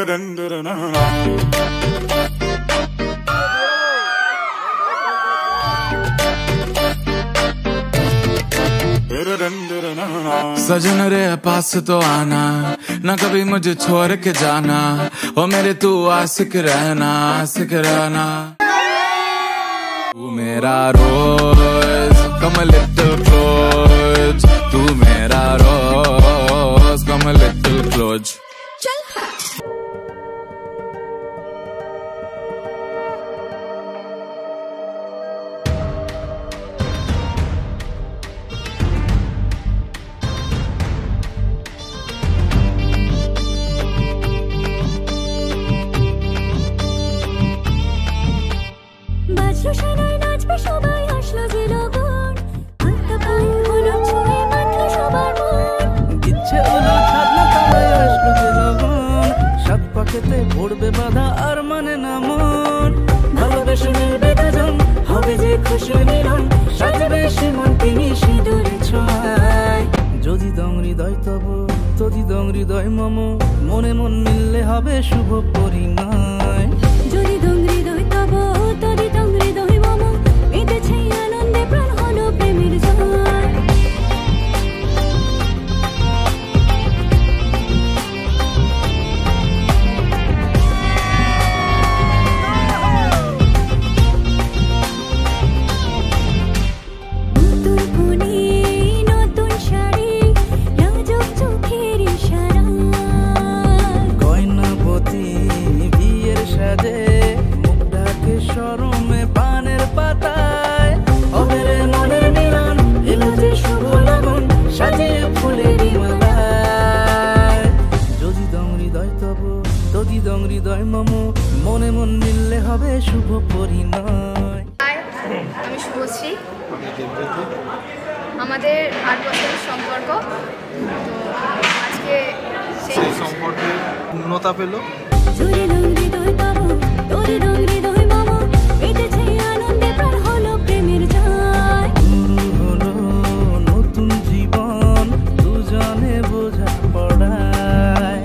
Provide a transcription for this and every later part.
सजन रे पास तो आना, ना कभी मुझे छोड़ के जाना, ओ मेरे तू आशिक रहना, आशिक रहना। तू मेरा रोज come a little close, तू मेरा रोज come a little close। পড়বে বাধা আর মানে না মন, ভালোবেসে মিলবে দুজন, হবে যে খুশি মিলন, সাজবে সে মন তিনি সিঁদুরে ছোঁয়ায়। যদি দং হৃদয় তব তদি দং হৃদয় মম, মনে মন মিললে হবে শুভ পরিণয়। যদি দং হৃদয় তব তদি দং হৃদয় মম, মেতেছে আনন্দে প্রাণ হলো প্রেমের জয়। হৃদয় মম, মনে মন মিললে হবে শুভ পরিণয়। আমি শুভশ্রী, আমাদের 8 বছরের সম্পর্ক, তো আজকে সেই সম্পর্কে পূর্ণতা পেল। নতুন জীবন দুজনে বোঝা পড়ায়,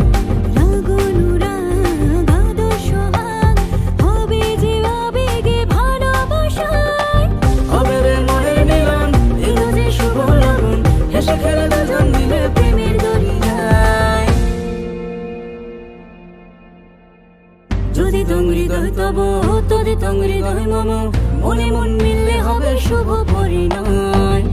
যদি দং হৃদয় তব তদি দং হৃদয় মম, মনে মন মিললে হবে শুভ পরিণয়।